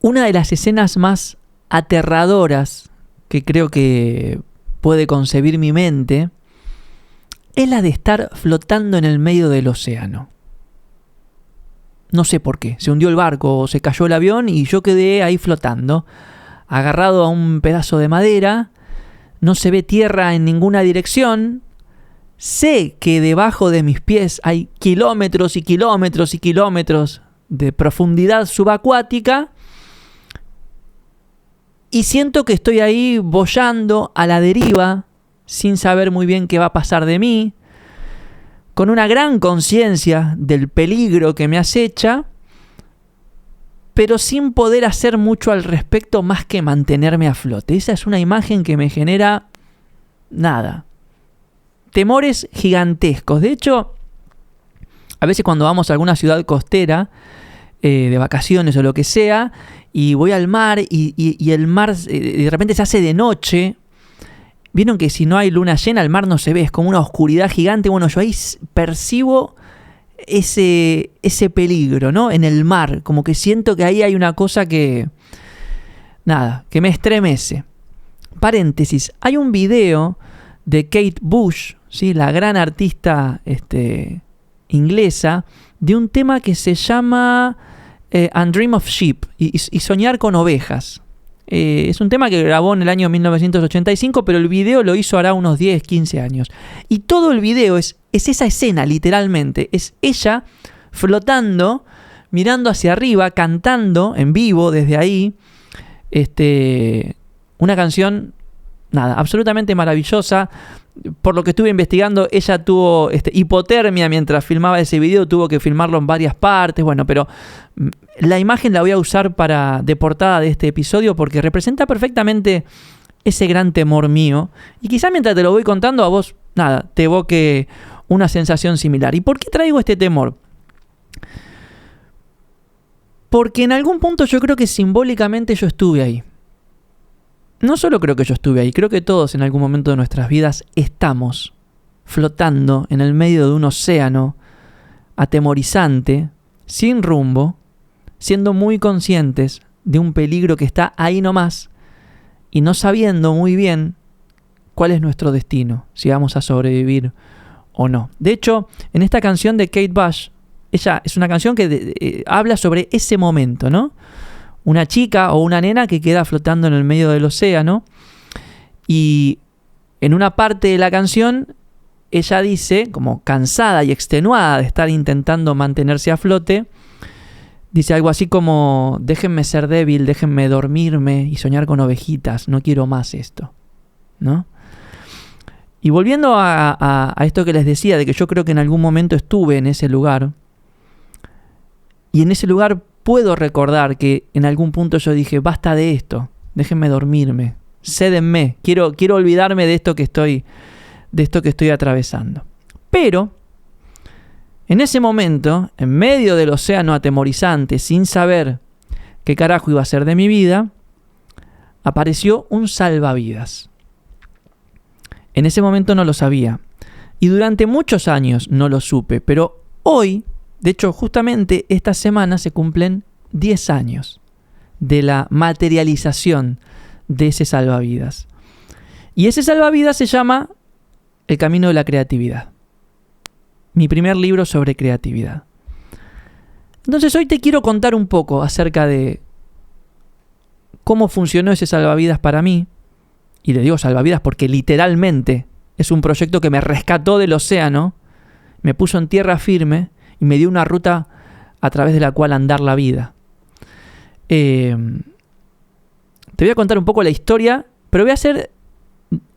Una de las escenas más aterradoras que creo que puede concebir mi mente es la de estar flotando en el medio del océano. No sé por qué, se hundió el barco o se cayó el avión y yo quedé ahí flotando, agarrado a un pedazo de madera, no se ve tierra en ninguna dirección, sé que debajo de mis pies hay kilómetros y kilómetros y kilómetros de profundidad subacuática y siento que estoy ahí boyando a la deriva sin saber muy bien qué va a pasar de mí, con una gran conciencia del peligro que me acecha, pero sin poder hacer mucho al respecto más que mantenerme a flote. Esa es una imagen que me genera nada. Temores gigantescos. De hecho, a veces cuando vamos a alguna ciudad costera, de vacaciones o lo que sea, y voy al mar y el mar de repente se hace de noche. Vieron que si no hay luna llena, el mar no se ve, es como una oscuridad gigante. Bueno, yo ahí percibo ese peligro, ¿no? En el mar, como que siento que ahí hay una cosa que me estremece. Paréntesis, hay un video de Kate Bush, ¿sí? La gran artista inglesa, de un tema que se llama And Dream of Sheep, y soñar con ovejas. Es un tema que grabó en el año 1985, pero el video lo hizo hará unos 10, 15 años. Y todo el video es esa escena, literalmente. Es ella flotando, mirando hacia arriba, cantando en vivo desde ahí. Una canción, absolutamente maravillosa. Por lo que estuve investigando, ella tuvo hipotermia mientras filmaba ese video, tuvo que filmarlo en varias partes. Bueno, pero la imagen la voy a usar de portada de este episodio porque representa perfectamente ese gran temor mío. Y quizá mientras te lo voy contando a vos, te evoque una sensación similar. ¿Y por qué traigo este temor? Porque en algún punto yo creo que simbólicamente yo estuve ahí. No solo creo que yo estuve ahí, creo que todos en algún momento de nuestras vidas estamos flotando en el medio de un océano atemorizante, sin rumbo, siendo muy conscientes de un peligro que está ahí nomás y no sabiendo muy bien cuál es nuestro destino, si vamos a sobrevivir o no. De hecho, en esta canción de Kate Bush, ella es una canción que habla sobre ese momento, ¿no? Una chica o una nena que queda flotando en el medio del océano y en una parte de la canción ella dice, como cansada y extenuada de estar intentando mantenerse a flote, dice algo así como: déjenme ser débil, déjenme dormirme y soñar con ovejitas, no quiero más esto, ¿no? Y volviendo a esto que les decía, de que yo creo que en algún momento estuve en ese lugar, y en ese lugar puedo recordar que en algún punto yo dije: basta de esto, déjenme dormirme, cédenme, quiero olvidarme de esto que estoy atravesando. Pero en ese momento, en medio del océano atemorizante, sin saber qué carajo iba a ser de mi vida, apareció un salvavidas. En ese momento no lo sabía y durante muchos años no lo supe, pero hoy, de hecho justamente esta semana, se cumplen 10 años de la materialización de ese salvavidas. Y ese salvavidas se llama El Camino de la Creatividad. Mi primer libro sobre creatividad. Entonces hoy te quiero contar un poco acerca de cómo funcionó ese salvavidas para mí. Y le digo salvavidas porque literalmente es un proyecto que me rescató del océano, me puso en tierra firme y me dio una ruta a través de la cual andar la vida. Te voy a contar un poco la historia, pero voy a hacer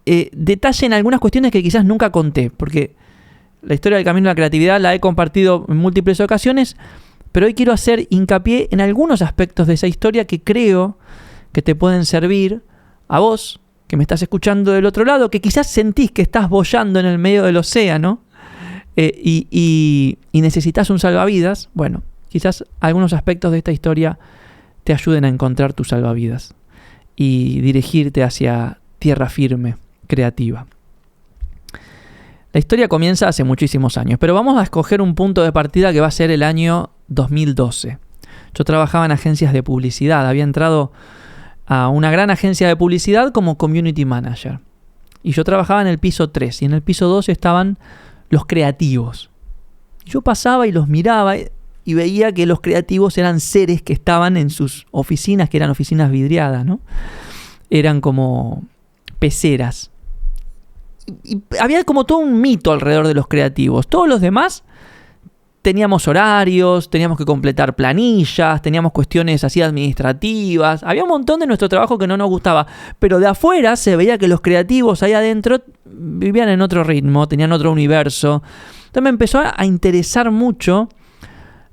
detalle en algunas cuestiones que quizás nunca conté, porque la historia del Camino de la Creatividad la he compartido en múltiples ocasiones, pero hoy quiero hacer hincapié en algunos aspectos de esa historia que creo que te pueden servir a vos, que me estás escuchando del otro lado, que quizás sentís que estás boyando en el medio del océano y necesitas un salvavidas. Bueno, quizás algunos aspectos de esta historia te ayuden a encontrar tu salvavidas y dirigirte hacia tierra firme, creativa. La historia comienza hace muchísimos años, pero vamos a escoger un punto de partida que va a ser el año 2012. Yo trabajaba en agencias de publicidad, había entrado a una gran agencia de publicidad como community manager. Y yo trabajaba en el piso 3 y en el piso 2 estaban los creativos. Yo pasaba y los miraba y veía que los creativos eran seres que estaban en sus oficinas, que eran oficinas vidriadas, ¿no? Eran como peceras. Y había como todo un mito alrededor de los creativos. Todos los demás teníamos horarios, teníamos que completar planillas, teníamos cuestiones así administrativas. Había un montón de nuestro trabajo que no nos gustaba. Pero de afuera se veía que los creativos ahí adentro vivían en otro ritmo, tenían otro universo. Entonces me empezó a interesar mucho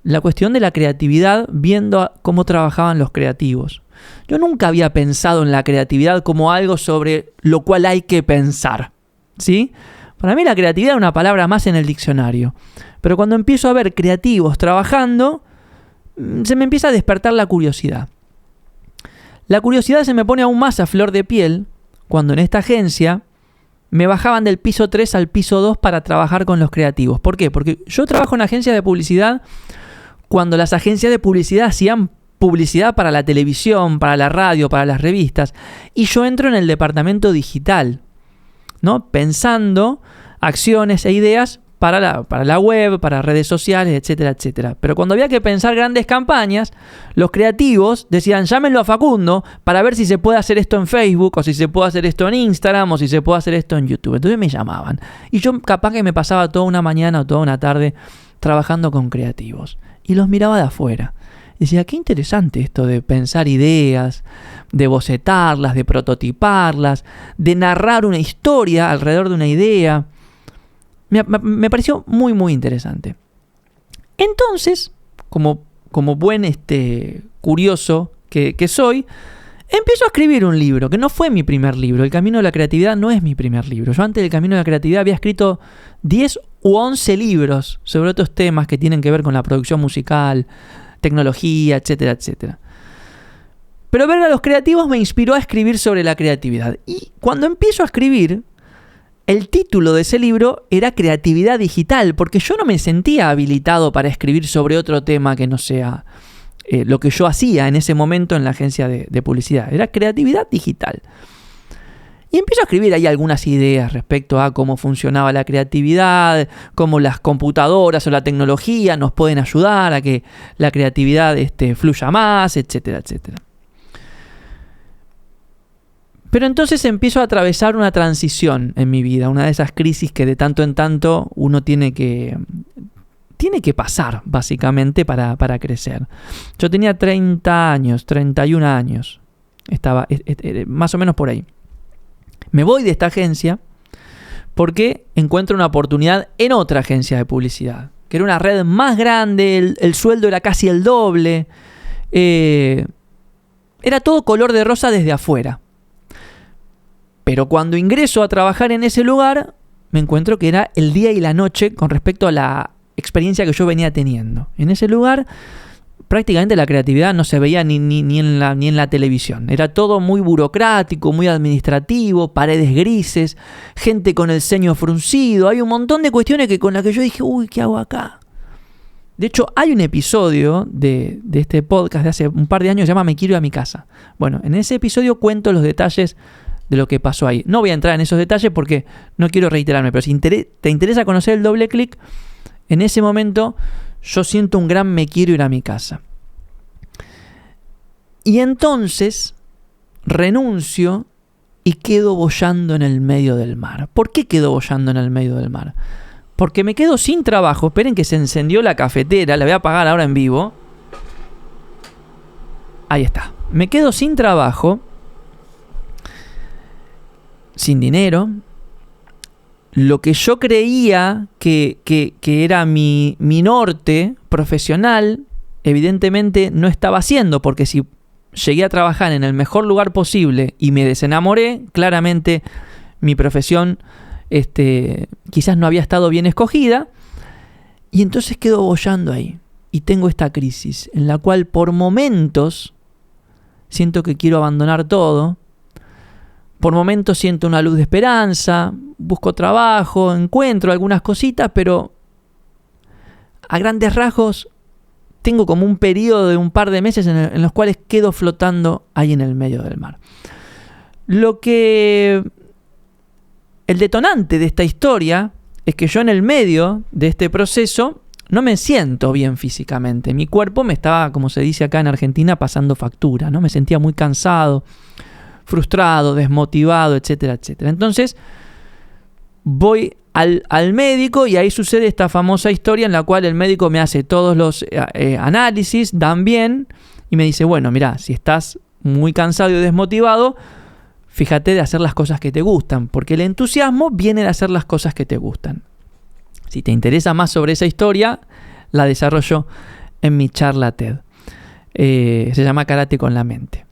la cuestión de la creatividad viendo cómo trabajaban los creativos. Yo nunca había pensado en la creatividad como algo sobre lo cual hay que pensar, ¿sí? Para mí la creatividad es una palabra más en el diccionario. Pero cuando empiezo a ver creativos trabajando, se me empieza a despertar la curiosidad. La curiosidad se me pone aún más a flor de piel cuando en esta agencia me bajaban del piso 3 al piso 2 para trabajar con los creativos. ¿Por qué? Porque yo trabajo en agencias de publicidad cuando las agencias de publicidad hacían publicidad para la televisión, para la radio, para las revistas, y yo entro en el departamento digital, ¿no? Pensando acciones e ideas para la web, para redes sociales, etcétera, etcétera. Pero cuando había que pensar grandes campañas, los creativos decían, llámenlo a Facundo para ver si se puede hacer esto en Facebook, o si se puede hacer esto en Instagram, o si se puede hacer esto en YouTube. Entonces me llamaban. Y yo capaz que me pasaba toda una mañana o toda una tarde trabajando con creativos. Y los miraba de afuera. Y decía, qué interesante esto de pensar ideas, de bocetarlas, de prototiparlas, de narrar una historia alrededor de una idea. Me pareció muy, muy interesante. Entonces, como buen curioso que soy, empiezo a escribir un libro, que no fue mi primer libro. El Camino de la Creatividad no es mi primer libro. Yo antes del Camino de la Creatividad había escrito 10 u 11 libros sobre otros temas que tienen que ver con la producción musical, tecnología, etcétera, etcétera. Pero ver a los creativos me inspiró a escribir sobre la creatividad. Y cuando empiezo a escribir, el título de ese libro era Creatividad Digital, porque yo no me sentía habilitado para escribir sobre otro tema que no sea lo que yo hacía en ese momento en la agencia de publicidad. Era Creatividad Digital. Y empiezo a escribir ahí algunas ideas respecto a cómo funcionaba la creatividad, cómo las computadoras o la tecnología nos pueden ayudar a que la creatividad fluya más, etcétera, etcétera. Pero entonces empiezo a atravesar una transición en mi vida, una de esas crisis que de tanto en tanto uno tiene que pasar, básicamente, para crecer. Yo tenía 30 años, 31 años, estaba más o menos por ahí. Me voy de esta agencia porque encuentro una oportunidad en otra agencia de publicidad, que era una red más grande, el sueldo era casi el doble, era todo color de rosa desde afuera. Pero cuando ingreso a trabajar en ese lugar, me encuentro que era el día y la noche con respecto a la experiencia que yo venía teniendo. En ese lugar, prácticamente la creatividad no se veía ni en la televisión. Era todo muy burocrático, muy administrativo, paredes grises, gente con el ceño fruncido. Hay un montón de cuestiones con las que yo dije, uy, ¿qué hago acá? De hecho, hay un episodio de este podcast de hace un par de años que se llama Me quiero ir a mi casa. Bueno, en ese episodio cuento los detalles de lo que pasó ahí. No voy a entrar en esos detalles porque no quiero reiterarme, pero si te interesa conocer el doble clic, en ese momento yo siento un gran me quiero ir a mi casa. Y entonces renuncio y quedo boyando en el medio del mar. ¿Por qué quedo boyando en el medio del mar? Porque me quedo sin trabajo. Esperen que se encendió la cafetera, la voy a apagar ahora en vivo. Ahí está. Me quedo sin trabajo, sin dinero. Lo que yo creía que era mi norte profesional, evidentemente no estaba haciendo, porque si llegué a trabajar en el mejor lugar posible y me desenamoré, claramente mi profesión quizás no había estado bien escogida, y entonces quedo boyando ahí. Y tengo esta crisis en la cual por momentos siento que quiero abandonar todo. Por momentos siento una luz de esperanza, busco trabajo, encuentro algunas cositas, pero a grandes rasgos tengo como un periodo de un par de meses en los cuales quedo flotando ahí en el medio del mar. El detonante de esta historia es que yo en el medio de este proceso no me siento bien físicamente. Mi cuerpo me estaba, como se dice acá en Argentina, pasando factura, ¿no? Me sentía muy cansado, frustrado, desmotivado, etcétera, etcétera. Entonces voy al médico y ahí sucede esta famosa historia en la cual el médico me hace todos los análisis, dan bien, y me dice, bueno, mira, si estás muy cansado y desmotivado, fíjate de hacer las cosas que te gustan, porque el entusiasmo viene de hacer las cosas que te gustan. Si te interesa más sobre esa historia, la desarrollo en mi charla TED. Se llama Karate con la mente.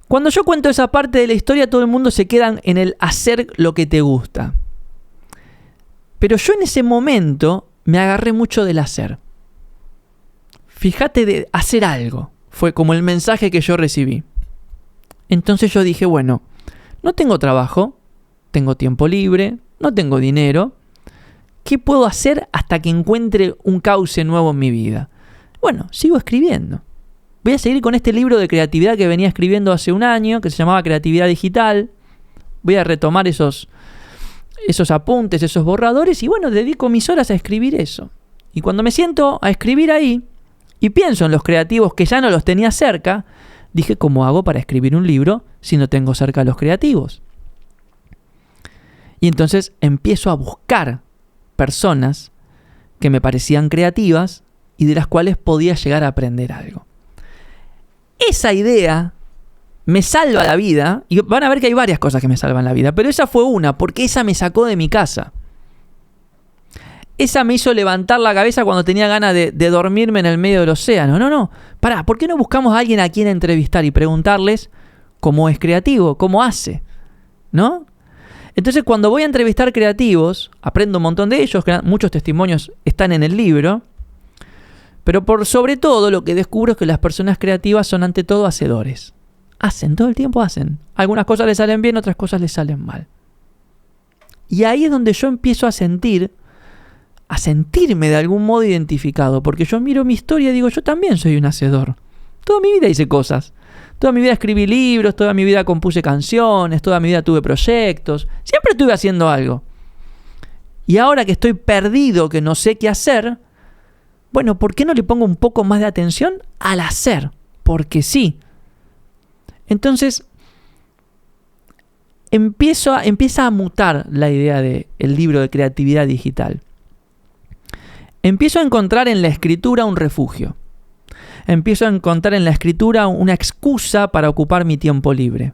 Cuando yo cuento esa parte de la historia, todo el mundo se queda en el hacer lo que te gusta. Pero yo en ese momento me agarré mucho del hacer. Fíjate de hacer algo. Fue como el mensaje que yo recibí. Entonces yo dije, bueno, no tengo trabajo, tengo tiempo libre, no tengo dinero. ¿Qué puedo hacer hasta que encuentre un cauce nuevo en mi vida? Bueno, sigo escribiendo. Voy a seguir con este libro de creatividad que venía escribiendo hace un año, que se llamaba Creatividad Digital. Voy a retomar esos apuntes, esos borradores, y bueno, dedico mis horas a escribir eso. Y cuando me siento a escribir ahí, y pienso en los creativos que ya no los tenía cerca, dije, ¿cómo hago para escribir un libro si no tengo cerca a los creativos? Y entonces empiezo a buscar personas que me parecían creativas y de las cuales podía llegar a aprender algo. Esa idea me salva la vida, y van a ver que hay varias cosas que me salvan la vida, pero esa fue una, porque esa me sacó de mi casa. Esa me hizo levantar la cabeza cuando tenía ganas de dormirme en el medio del océano. No, pará, ¿por qué no buscamos a alguien a quien entrevistar y preguntarles cómo es creativo, cómo hace? ¿No? Entonces, cuando voy a entrevistar creativos, aprendo un montón de ellos, muchos testimonios están en el libro, pero por sobre todo lo que descubro es que las personas creativas son ante todo hacedores. Hacen, todo el tiempo hacen. Algunas cosas les salen bien, otras cosas les salen mal. Y ahí es donde yo empiezo a sentirme de algún modo identificado, porque yo miro mi historia y digo, yo también soy un hacedor. Toda mi vida hice cosas. Toda mi vida escribí libros, toda mi vida compuse canciones, toda mi vida tuve proyectos. Siempre estuve haciendo algo. Y ahora que estoy perdido, que no sé qué hacer, bueno, ¿por qué no le pongo un poco más de atención al hacer? Porque sí. Entonces, empieza a mutar la idea del libro de creatividad digital. Empiezo a encontrar en la escritura un refugio. Empiezo a encontrar en la escritura una excusa para ocupar mi tiempo libre.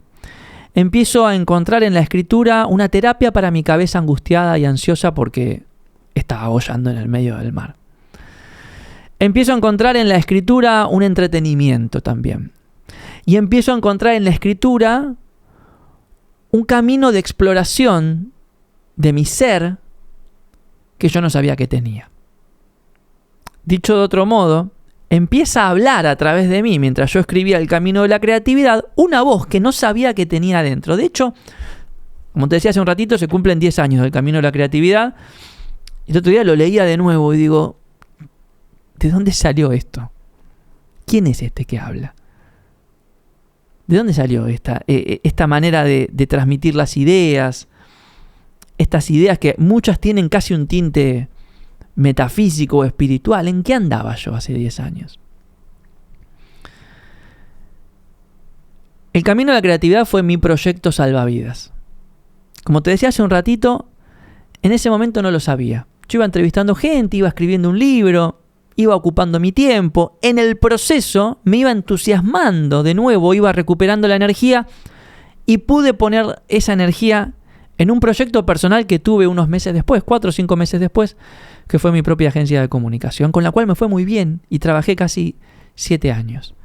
Empiezo a encontrar en la escritura una terapia para mi cabeza angustiada y ansiosa porque estaba boyando en el medio del mar. Empiezo a encontrar en la escritura un entretenimiento también. Y empiezo a encontrar en la escritura un camino de exploración de mi ser que yo no sabía que tenía. Dicho de otro modo, empieza a hablar a través de mí, mientras yo escribía El Camino de la Creatividad, una voz que no sabía que tenía dentro. De hecho, como te decía hace un ratito, se cumplen 10 años del Camino de la Creatividad. Y el otro día lo leía de nuevo y digo, ¿de dónde salió esto? ¿Quién es este que habla? ¿De dónde salió esta manera de transmitir las ideas? Estas ideas que muchas tienen casi un tinte metafísico o espiritual. ¿En qué andaba yo hace 10 años? El Camino de la Creatividad fue mi proyecto salvavidas. Como te decía hace un ratito, en ese momento no lo sabía. Yo iba entrevistando gente, iba escribiendo un libro, iba ocupando mi tiempo. En el proceso me iba entusiasmando de nuevo, iba recuperando la energía y pude poner esa energía en un proyecto personal que tuve unos meses después, 4 o 5 meses después, que fue mi propia agencia de comunicación, con la cual me fue muy bien y trabajé casi 7 años.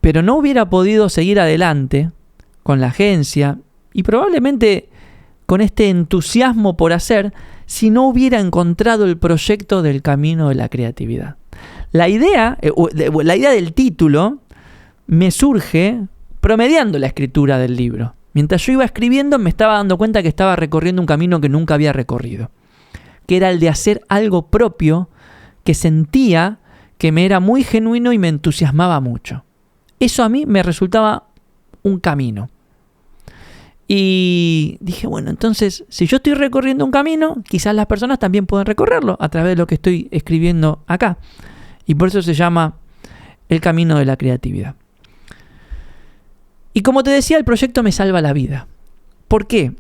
Pero no hubiera podido seguir adelante con la agencia y probablemente con este entusiasmo por hacer si no hubiera encontrado el proyecto del Camino de la Creatividad. La idea del título me surge promediando la escritura del libro. Mientras yo iba escribiendo me estaba dando cuenta que estaba recorriendo un camino que nunca había recorrido. que era el de hacer algo propio que sentía que me era muy genuino y me entusiasmaba mucho. Eso a mí me resultaba un camino. Y dije, bueno, entonces, si yo estoy recorriendo un camino, quizás las personas también pueden recorrerlo a través de lo que estoy escribiendo acá. Y por eso se llama El Camino de la Creatividad. Y como te decía, el proyecto me salva la vida. ¿Por qué?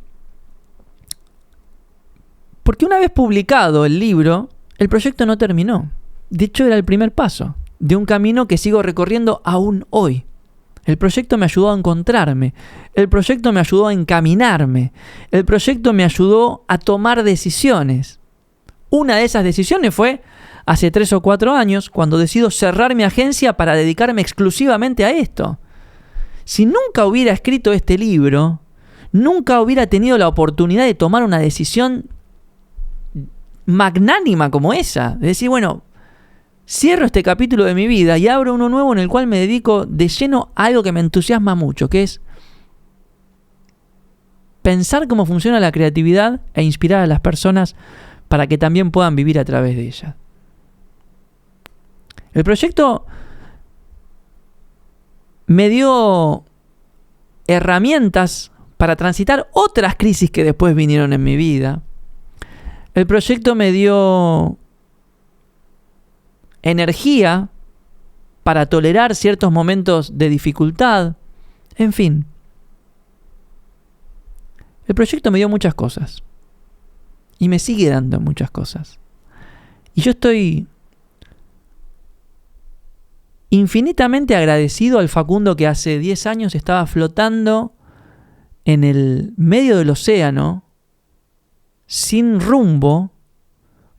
Porque una vez publicado el libro, el proyecto no terminó. De hecho, era el primer paso de un camino que sigo recorriendo aún hoy. El proyecto me ayudó a encontrarme. El proyecto me ayudó a encaminarme. El proyecto me ayudó a tomar decisiones. Una de esas decisiones fue hace 3 o 4 años, cuando decido cerrar mi agencia para dedicarme exclusivamente a esto. Si nunca hubiera escrito este libro, nunca hubiera tenido la oportunidad de tomar una decisión magnánima como esa. De decir, bueno, cierro este capítulo de mi vida y abro uno nuevo en el cual me dedico de lleno a algo que me entusiasma mucho, que es pensar cómo funciona la creatividad e inspirar a las personas para que también puedan vivir a través de ella. El proyecto me dio herramientas para transitar otras crisis que después vinieron en mi vida. El proyecto me dio energía para tolerar ciertos momentos de dificultad. En fin. El proyecto me dio muchas cosas. Y me sigue dando muchas cosas. Y yo estoy infinitamente agradecido al Facundo que hace 10 años estaba flotando en el medio del océano, sin rumbo,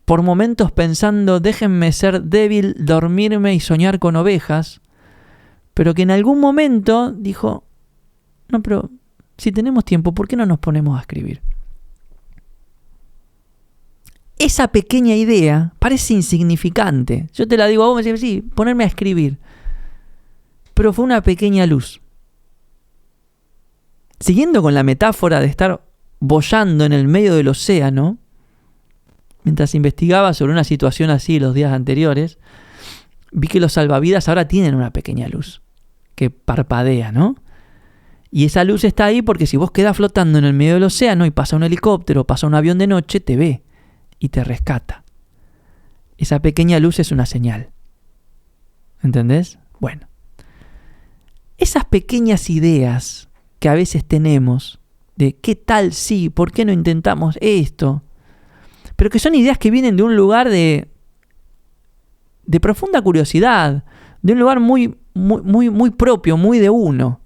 por momentos pensando, déjenme ser débil, dormirme y soñar con ovejas, pero que en algún momento dijo, no, pero si tenemos tiempo, ¿por qué no nos ponemos a escribir? Esa pequeña idea parece insignificante. Yo te la digo a vos, me decís, sí, ponerme a escribir. Pero fue una pequeña luz. Siguiendo con la metáfora de estar boyando en el medio del océano, mientras investigaba sobre una situación así los días anteriores, vi que los salvavidas ahora tienen una pequeña luz que parpadea, ¿no? Y esa luz está ahí porque si vos quedás flotando en el medio del océano y pasa un helicóptero, pasa un avión de noche, te ve y te rescata. Esa pequeña luz es una señal. ¿Entendés? Bueno. Esas pequeñas ideas que a veces tenemos de qué tal si, por qué no intentamos esto, pero que son ideas que vienen de un lugar de profunda curiosidad, de un lugar muy propio, muy de uno.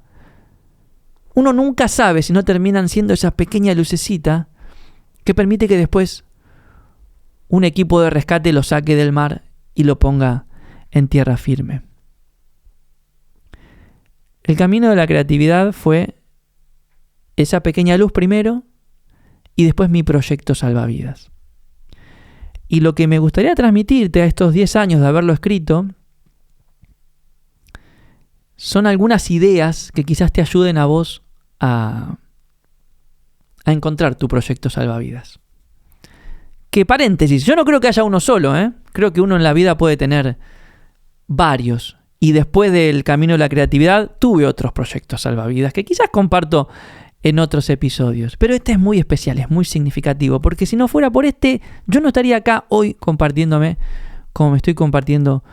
Uno nunca sabe si no terminan siendo esa pequeña lucecita que permite que después un equipo de rescate lo saque del mar y lo ponga en tierra firme. El camino de la creatividad fue esa pequeña luz primero y después mi proyecto salvavidas. Y lo que me gustaría transmitirte a estos 10 años de haberlo escrito son algunas ideas que quizás te ayuden a vos a encontrar tu proyecto salvavidas. Que paréntesis, yo no creo que haya uno solo, creo que uno en la vida puede tener varios. Y después del camino de la creatividad tuve otros proyectos salvavidas que quizás comparto en otros episodios. Pero este es muy especial, es muy significativo, porque si no fuera por este, yo no estaría acá hoy compartiéndome como me estoy compartiendo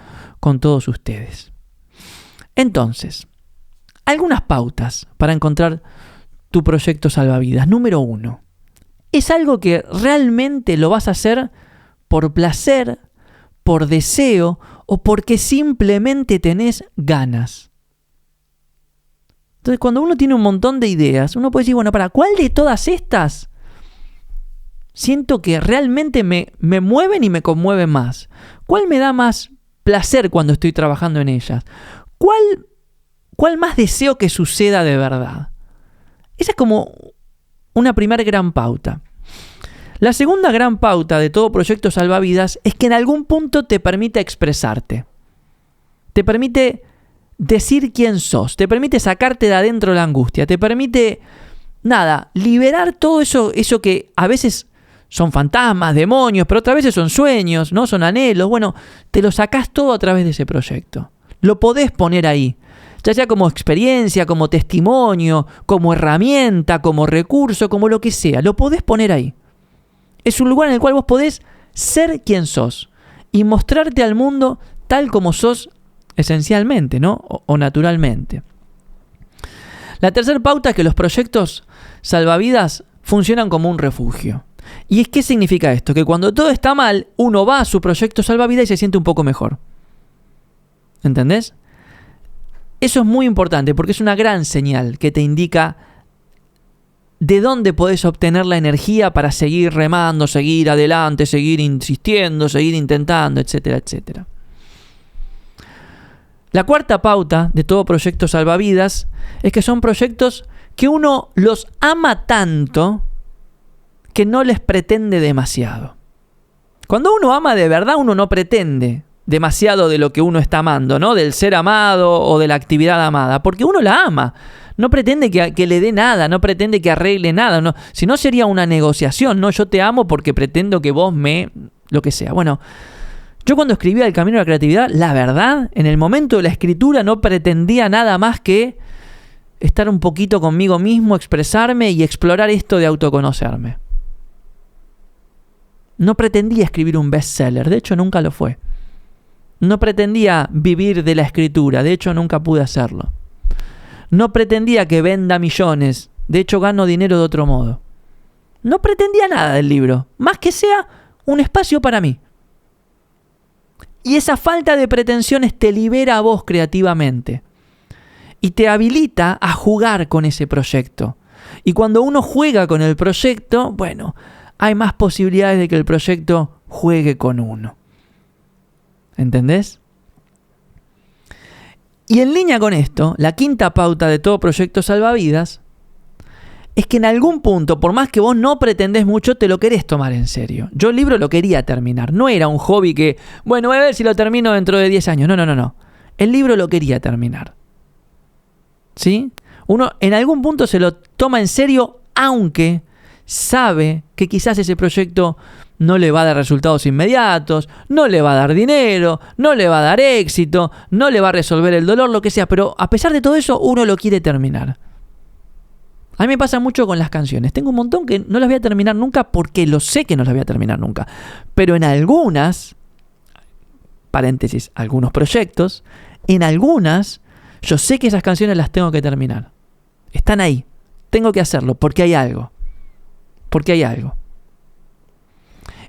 con todos ustedes. Entonces, algunas pautas para encontrar tu proyecto salvavidas. Número 1. Es algo que realmente lo vas a hacer por placer, por deseo o porque simplemente tenés ganas. Entonces, cuando uno tiene un montón de ideas, uno puede decir, bueno, ¿para cuál de todas estas siento que realmente me mueven y me conmueven más? ¿Cuál me da más placer cuando estoy trabajando en ellas? ¿Cuál más deseo que suceda de verdad? Esa es como una primera gran pauta. La segunda gran pauta de todo proyecto salvavidas es que en algún punto te permite expresarte. Te permite decir quién sos. Te permite sacarte de adentro la angustia. Te permite, liberar todo eso que a veces son fantasmas, demonios, pero otras veces son sueños, ¿no? Son anhelos. Bueno, te lo sacás todo a través de ese proyecto. Lo podés poner ahí, ya sea como experiencia, como testimonio, como herramienta, como recurso, como lo que sea. Lo podés poner ahí. Es un lugar en el cual vos podés ser quien sos y mostrarte al mundo tal como sos esencialmente, ¿no? O naturalmente. La tercera pauta es que los proyectos salvavidas funcionan como un refugio. ¿Y qué significa esto? Que cuando todo está mal, uno va a su proyecto salvavidas y se siente un poco mejor. ¿Entendés? Eso es muy importante porque es una gran señal que te indica de dónde podés obtener la energía para seguir remando, seguir adelante, seguir insistiendo, seguir intentando, etcétera, etcétera. La cuarta pauta de todo proyecto salvavidas es que son proyectos que uno los ama tanto que no les pretende demasiado. Cuando uno ama de verdad, uno no pretende demasiado de lo que uno está amando, ¿no? Del ser amado o de la actividad amada, porque uno la ama. No pretende que le dé nada, no pretende que arregle nada, no. Si no sería una negociación, ¿no? Yo te amo porque pretendo que vos lo que sea. Bueno, yo cuando escribía El Camino de la Creatividad, la verdad, en el momento de la escritura no pretendía nada más que estar un poquito conmigo mismo, expresarme y explorar esto de autoconocerme. No pretendía escribir un bestseller, de hecho nunca lo fue. No pretendía vivir de la escritura, de hecho nunca pude hacerlo. No pretendía que venda millones, de hecho gano dinero de otro modo. No pretendía nada del libro, más que sea un espacio para mí. Y esa falta de pretensiones te libera a vos creativamente y te habilita a jugar con ese proyecto. Y cuando uno juega con el proyecto, bueno, hay más posibilidades de que el proyecto juegue con uno. ¿Entendés? Y en línea con esto, la quinta pauta de todo proyecto salvavidas es que en algún punto, por más que vos no pretendés mucho, te lo querés tomar en serio. Yo el libro lo quería terminar. No era un hobby que, bueno, voy a ver si lo termino dentro de 10 años. No. El libro lo quería terminar. ¿Sí? Uno en algún punto se lo toma en serio, aunque sabe que quizás ese proyecto no le va a dar resultados inmediatos, no le va a dar dinero, no le va a dar éxito, no le va a resolver el dolor, lo que sea. Pero a pesar de todo eso, uno lo quiere terminar. A mí me pasa mucho con las canciones. Tengo un montón que no las voy a terminar nunca porque lo sé que no las voy a terminar nunca. Pero en algunas, paréntesis, algunos proyectos, en algunas, yo sé que esas canciones las tengo que terminar. Están ahí. Tengo que hacerlo porque hay algo. Porque hay algo.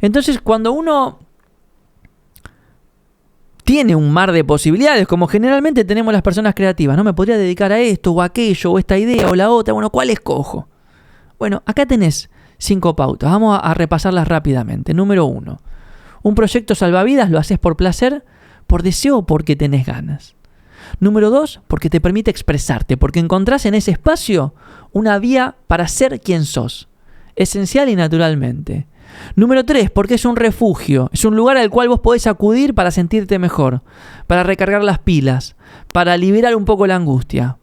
Entonces, cuando uno tiene un mar de posibilidades, como generalmente tenemos las personas creativas, ¿no? Me podría dedicar a esto o aquello, o esta idea o la otra. Bueno, ¿cuál escojo? Bueno, acá tenés 5 pautas. Vamos a repasarlas rápidamente. Número 1. Un proyecto salvavidas lo haces por placer, por deseo o porque tenés ganas. Número 2, porque te permite expresarte, porque encontrás en ese espacio una vía para ser quien sos, esencial y naturalmente. Número 3, porque es un refugio, es un lugar al cual vos podés acudir para sentirte mejor, para recargar las pilas, para liberar un poco la angustia.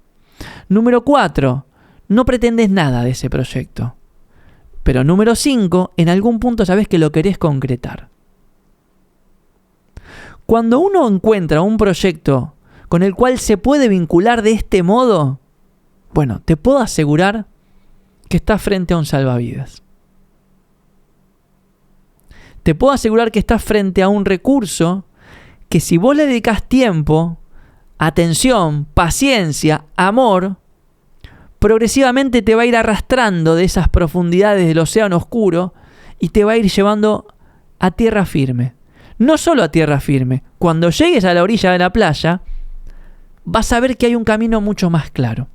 Número 4, no pretendes nada de ese proyecto. Pero número 5, en algún punto sabés que lo querés concretar. Cuando uno encuentra un proyecto con el cual se puede vincular de este modo, bueno, te puedo asegurar que estás frente a un salvavidas. Te puedo asegurar que estás frente a un recurso que si vos le dedicás tiempo, atención, paciencia, amor, progresivamente te va a ir arrastrando de esas profundidades del océano oscuro y te va a ir llevando a tierra firme. No solo a tierra firme, cuando llegues a la orilla de la playa, vas a ver que hay un camino mucho más claro,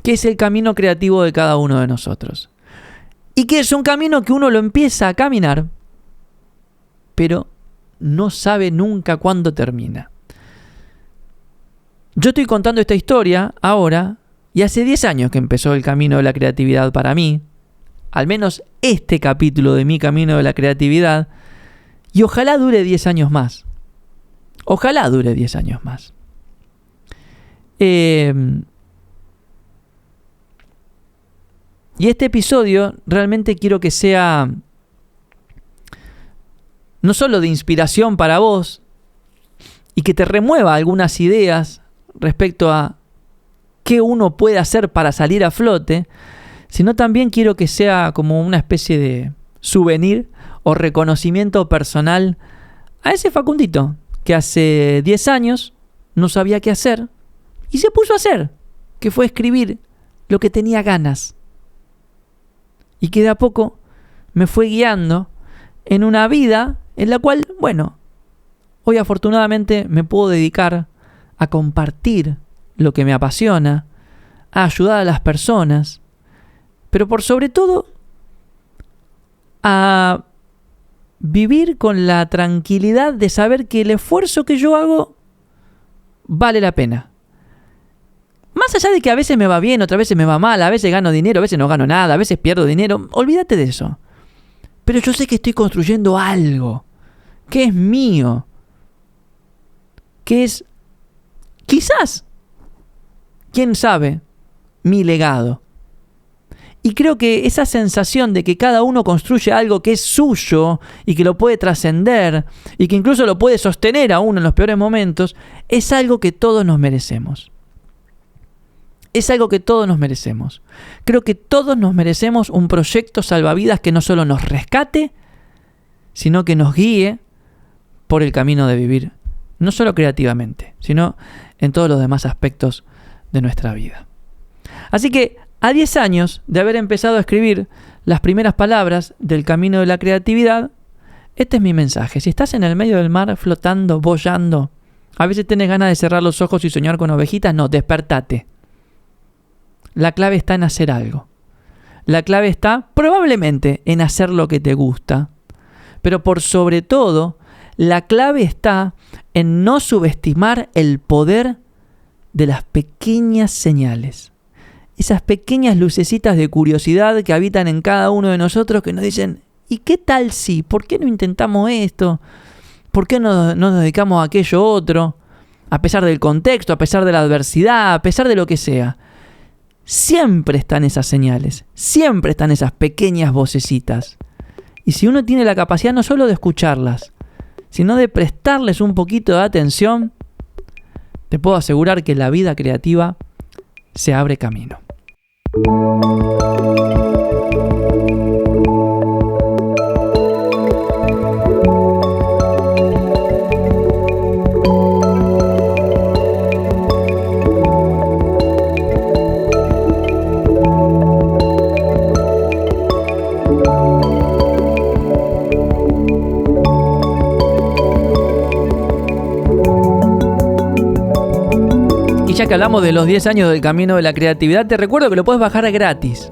que es el camino creativo de cada uno de nosotros. Y que es un camino que uno lo empieza a caminar, pero no sabe nunca cuándo termina. Yo estoy contando esta historia ahora, y hace 10 años que empezó el camino de la creatividad para mí, al menos este capítulo de mi camino de la creatividad, y ojalá dure 10 años más. Ojalá dure 10 años más. Y este episodio realmente quiero que sea no solo de inspiración para vos y que te remueva algunas ideas respecto a qué uno puede hacer para salir a flote, sino también quiero que sea como una especie de souvenir o reconocimiento personal a ese Facundito que hace 10 años no sabía qué hacer y se puso a hacer, que fue escribir lo que tenía ganas. Y que de a poco me fue guiando en una vida en la cual, bueno, hoy afortunadamente me puedo dedicar a compartir lo que me apasiona, a ayudar a las personas, pero por sobre todo a vivir con la tranquilidad de saber que el esfuerzo que yo hago vale la pena. Más allá de que a veces me va bien, otras veces me va mal, a veces gano dinero, a veces no gano nada, a veces pierdo dinero, olvídate de eso. Pero yo sé que estoy construyendo algo que es mío, que es, quizás, quién sabe, mi legado. Y creo que esa sensación de que cada uno construye algo que es suyo y que lo puede trascender y que incluso lo puede sostener aún en los peores momentos, es algo que todos nos merecemos. Es algo que todos nos merecemos. Creo que todos nos merecemos un proyecto salvavidas que no solo nos rescate, sino que nos guíe por el camino de vivir, no solo creativamente, sino en todos los demás aspectos de nuestra vida. Así que, a 10 años de haber empezado a escribir las primeras palabras del camino de la creatividad, este es mi mensaje. Si estás en el medio del mar flotando, boyando, a veces tenés ganas de cerrar los ojos y soñar con ovejitas, no, despertate. La clave está en hacer algo. La clave está probablemente en hacer lo que te gusta. Pero por sobre todo, la clave está en no subestimar el poder de las pequeñas señales. Esas pequeñas lucecitas de curiosidad que habitan en cada uno de nosotros que nos dicen, ¿y qué tal si? ¿Por qué no intentamos esto? ¿Por qué no nos dedicamos a aquello otro? A pesar del contexto, a pesar de la adversidad, a pesar de lo que sea. Siempre están esas señales, siempre están esas pequeñas vocecitas. Y si uno tiene la capacidad no solo de escucharlas, sino de prestarles un poquito de atención, te puedo asegurar que la vida creativa se abre camino. Ya que hablamos de los 10 años del camino de la creatividad, te recuerdo que lo puedes bajar gratis.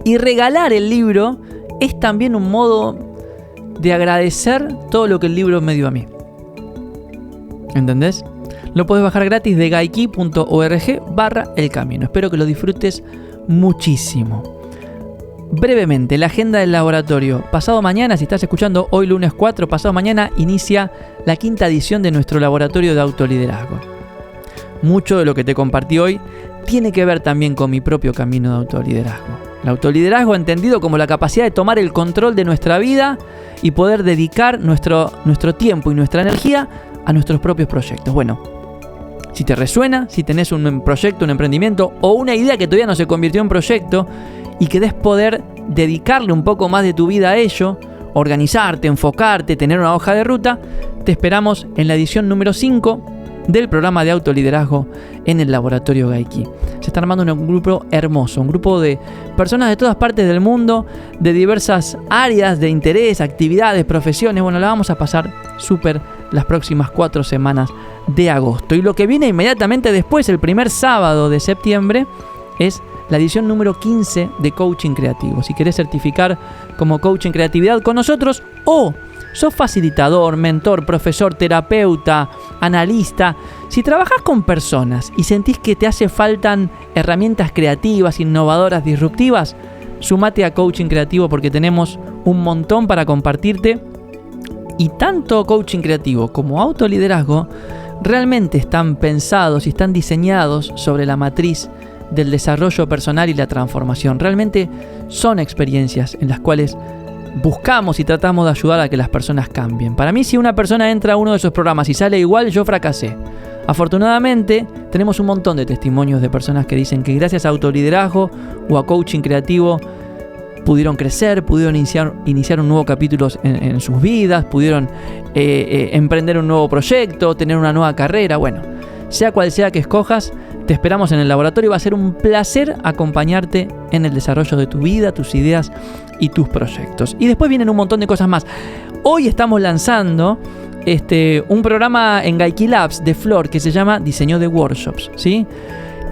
Y regalar el libro es también un modo de agradecer todo lo que el libro me dio a mí. ¿Entendés? Lo puedes bajar gratis de gayki.org/elcamino. Espero que lo disfrutes muchísimo. Brevemente, la agenda del laboratorio. Pasado mañana, si estás escuchando hoy lunes 4, pasado mañana inicia la 5ª edición de nuestro laboratorio de autoliderazgo. Mucho de lo que te compartí hoy tiene que ver también con mi propio camino de autoliderazgo. El autoliderazgo entendido como la capacidad de tomar el control de nuestra vida y poder dedicar nuestro tiempo y nuestra energía a nuestros propios proyectos. Bueno, si te resuena, si tenés un proyecto, un emprendimiento o una idea que todavía no se convirtió en proyecto y querés poder dedicarle un poco más de tu vida a ello, organizarte, enfocarte, tener una hoja de ruta, te esperamos en la edición número 5 del programa de autoliderazgo en el Laboratorio Gayki. Se está armando un grupo hermoso, un grupo de personas de todas partes del mundo, de diversas áreas de interés, actividades, profesiones. Bueno, la vamos a pasar súper las próximas 4 semanas de agosto. Y lo que viene inmediatamente después, el primer sábado de septiembre, es la edición número 15 de Coaching Creativo. Si querés certificar como Coaching Creatividad con nosotros o sos facilitador, mentor, profesor, terapeuta, analista. Si trabajás con personas y sentís que te hace faltan herramientas creativas, innovadoras, disruptivas, sumate a Coaching Creativo porque tenemos un montón para compartirte. Y tanto Coaching Creativo como Autoliderazgo realmente están pensados y están diseñados sobre la matriz del desarrollo personal y la transformación. Realmente son experiencias en las cuales buscamos y tratamos de ayudar a que las personas cambien. Para mí, si una persona entra a uno de esos programas y sale igual, yo fracasé. Afortunadamente, tenemos un montón de testimonios de personas que dicen que gracias a autoliderazgo o a coaching creativo pudieron crecer, pudieron iniciar un nuevo capítulo en sus vidas, pudieron emprender un nuevo proyecto, tener una nueva carrera. Bueno, sea cual sea que escojas, te esperamos en el laboratorio. Va a ser un placer acompañarte en el desarrollo de tu vida, tus ideas y tus proyectos. Y después vienen un montón de cosas más. Hoy estamos lanzando un programa en Gayki Labs de Flor que se llama Diseño de Workshops, ¿sí?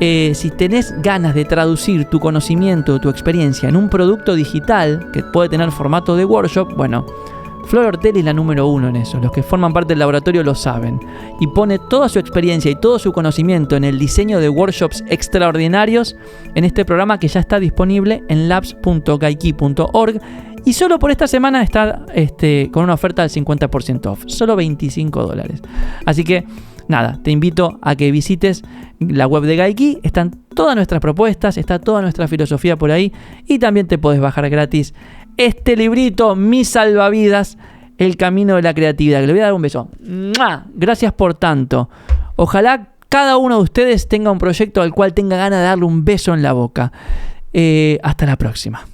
Si tenés ganas de traducir tu conocimiento, tu experiencia en un producto digital que puede tener formato de workshop, bueno, Flor Ortelli es la número 1 en eso. Los que forman parte del laboratorio lo saben. Y pone toda su experiencia y todo su conocimiento en el diseño de workshops extraordinarios en este programa que ya está disponible en labs.gayki.org. Y solo por esta semana está con una oferta del 50% off. Solo $25. Así que, nada, te invito a que visites la web de Gayki. Están todas nuestras propuestas, está toda nuestra filosofía por ahí. Y también te podés bajar gratis este librito, Mi Salvavidas, El Camino de la Creatividad. Que le voy a dar un beso. ¡Mua! Gracias por tanto. Ojalá cada uno de ustedes tenga un proyecto al cual tenga ganas de darle un beso en la boca. Hasta la próxima.